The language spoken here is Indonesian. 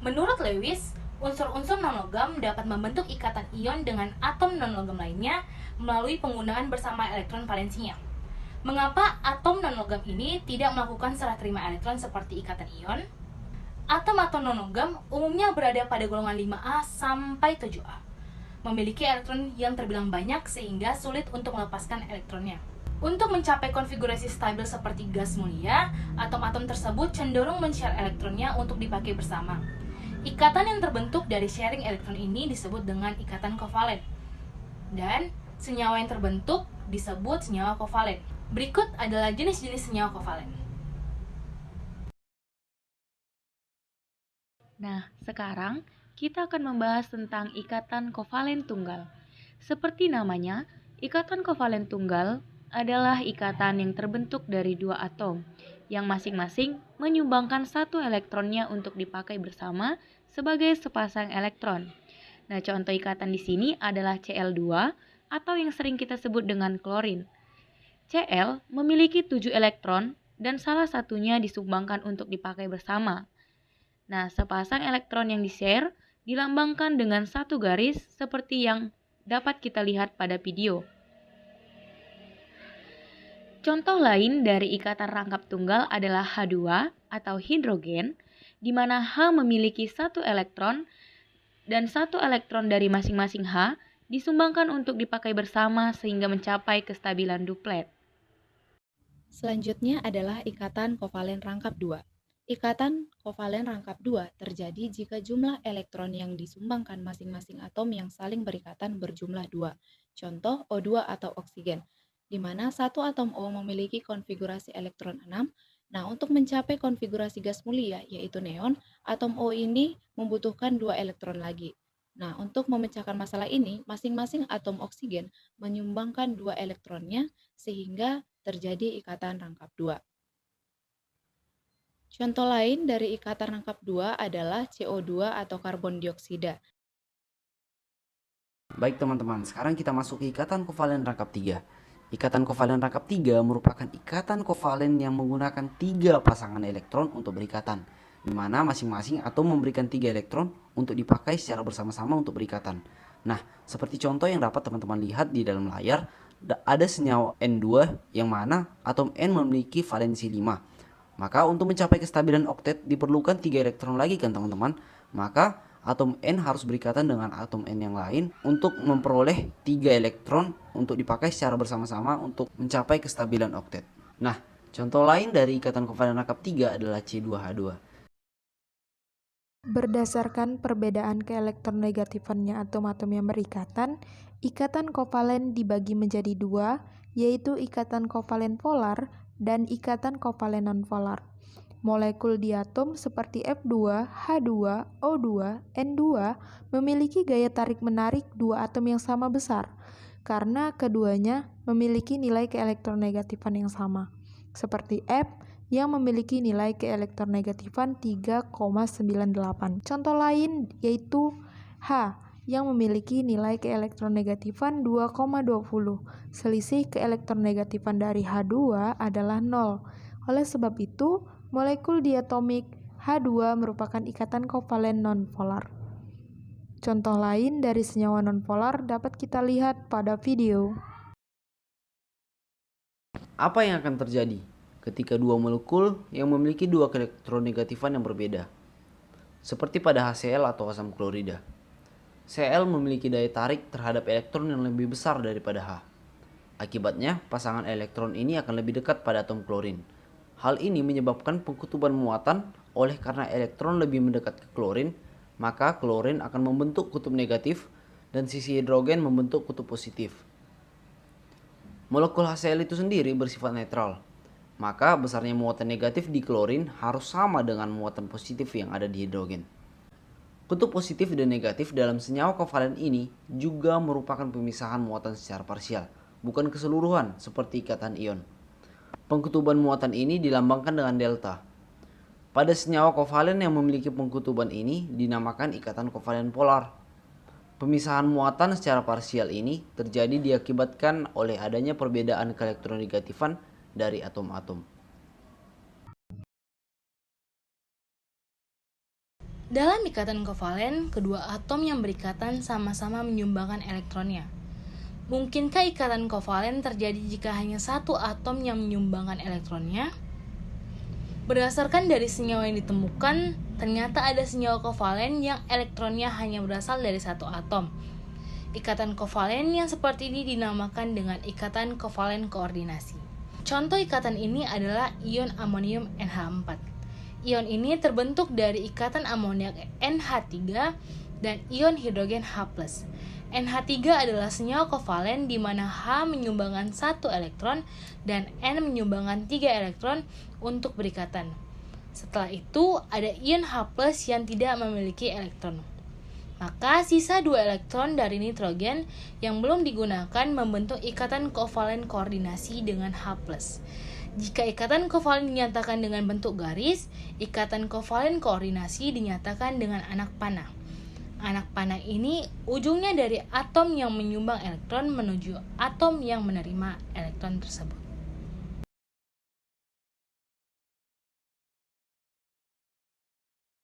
Menurut Lewis, unsur-unsur non-logam dapat membentuk ikatan ion dengan atom non-logam lainnya melalui penggunaan bersama elektron valensinya. Mengapa atom non-logam ini tidak melakukan serah terima elektron seperti ikatan ion? Atom-atom non-logam umumnya berada pada golongan 5A sampai 7A, memiliki elektron yang terbilang banyak sehingga sulit untuk melepaskan elektronnya. Untuk mencapai konfigurasi stabil seperti gas mulia, atom-atom tersebut cenderung men-share elektronnya untuk dipakai bersama. Ikatan yang terbentuk dari sharing elektron ini disebut dengan ikatan kovalen. Dan senyawa yang terbentuk disebut senyawa kovalen. Berikut adalah jenis-jenis senyawa kovalen. Nah, sekarang kita akan membahas tentang ikatan kovalen tunggal. Seperti namanya, ikatan kovalen tunggal adalah ikatan yang terbentuk dari dua atom yang masing-masing menyumbangkan satu elektronnya untuk dipakai bersama sebagai sepasang elektron. Nah, contoh ikatan di sini adalah Cl2 atau yang sering kita sebut dengan klorin. Cl memiliki 7 elektron dan salah satunya disumbangkan untuk dipakai bersama. Nah, sepasang elektron yang di-share dilambangkan dengan satu garis seperti yang dapat kita lihat pada video. Contoh lain dari ikatan rangkap tunggal adalah H2 atau hidrogen, di mana H memiliki satu elektron dan satu elektron dari masing-masing H disumbangkan untuk dipakai bersama sehingga mencapai kestabilan duplet. Selanjutnya adalah ikatan kovalen rangkap 2. Ikatan kovalen rangkap 2 terjadi jika jumlah elektron yang disumbangkan masing-masing atom yang saling berikatan berjumlah 2. Contoh O2 atau oksigen, di mana satu atom O memiliki konfigurasi elektron 6. Nah, untuk mencapai konfigurasi gas mulia, yaitu neon, atom O ini membutuhkan 2 elektron lagi. Nah, untuk memecahkan masalah ini, masing-masing atom oksigen menyumbangkan 2 elektronnya sehingga terjadi ikatan rangkap 2. Contoh lain dari ikatan rangkap 2 adalah CO2 atau karbon dioksida. Baik teman-teman, sekarang kita masuk ke ikatan kovalen rangkap 3. Ikatan kovalen rangkap 3 merupakan ikatan kovalen yang menggunakan 3 pasangan elektron untuk berikatan, di mana masing-masing atom memberikan 3 elektron untuk dipakai secara bersama-sama untuk berikatan. Nah, seperti contoh yang dapat teman-teman lihat di dalam layar, ada senyawa N2 yang mana atom N memiliki valensi 5. Maka untuk mencapai kestabilan oktet diperlukan 3 elektron lagi kan teman-teman. Maka atom N harus berikatan dengan atom N yang lain untuk memperoleh 3 elektron untuk dipakai secara bersama-sama untuk mencapai kestabilan oktet. Nah, contoh lain dari ikatan kovalen rangkap 3 adalah C2H2. Berdasarkan perbedaan keelektronegatifannya atom-atom yang berikatan, ikatan kovalen dibagi menjadi dua, yaitu ikatan kovalen polar dan ikatan kovalen nonpolar. Molekul diatom seperti F2, H2, O2, N2 memiliki gaya tarik-menarik dua atom yang sama besar, karena keduanya memiliki nilai keelektronegatifan yang sama, seperti F yang memiliki nilai keelektronegatifan 3,98. Contoh lain yaitu H yang memiliki nilai keelektronegatifan 2,20. Selisih keelektronegatifan dari H2 adalah 0. Oleh sebab itu, molekul diatomik H2 merupakan ikatan kovalen nonpolar. Contoh lain dari senyawa nonpolar dapat kita lihat pada video. Apa yang akan terjadi ketika dua molekul yang memiliki dua keelektronegatifan yang berbeda? Seperti pada HCl atau asam klorida. Cl memiliki daya tarik terhadap elektron yang lebih besar daripada H. Akibatnya, pasangan elektron ini akan lebih dekat pada atom klorin. Hal ini menyebabkan pengkutuban muatan. Oleh karena elektron lebih mendekat ke klorin, maka klorin akan membentuk kutub negatif dan sisi hidrogen membentuk kutub positif. Molekul HCl itu sendiri bersifat netral, maka besarnya muatan negatif di klorin harus sama dengan muatan positif yang ada di hidrogen. Kutub positif dan negatif dalam senyawa kovalen ini juga merupakan pemisahan muatan secara parsial, bukan keseluruhan seperti ikatan ion. Pengkutuban muatan ini dilambangkan dengan delta. Pada senyawa kovalen yang memiliki pengkutuban ini dinamakan ikatan kovalen polar. Pemisahan muatan secara parsial ini terjadi diakibatkan oleh adanya perbedaan keelektronegatifan dari atom-atom. Dalam ikatan kovalen, kedua atom yang berikatan sama-sama menyumbangkan elektronnya. Mungkinkah ikatan kovalen terjadi jika hanya satu atom yang menyumbangkan elektronnya? Berdasarkan dari senyawa yang ditemukan, ternyata ada senyawa kovalen yang elektronnya hanya berasal dari satu atom. Ikatan kovalen yang seperti ini dinamakan dengan ikatan kovalen koordinasi. Contoh ikatan ini adalah ion amonium NH4. Ion ini terbentuk dari ikatan amoniak NH3 dan ion hidrogen H+. NH3 adalah senyawa kovalen di mana H menyumbangkan 1 elektron dan N menyumbangkan 3 elektron untuk berikatan. Setelah itu, ada ion H+ yang tidak memiliki elektron. Maka sisa 2 elektron dari nitrogen yang belum digunakan membentuk ikatan kovalen koordinasi dengan H+. Jika ikatan kovalen dinyatakan dengan bentuk garis, ikatan kovalen koordinasi dinyatakan dengan anak panah. Anak panah ini ujungnya dari atom yang menyumbang elektron menuju atom yang menerima elektron tersebut.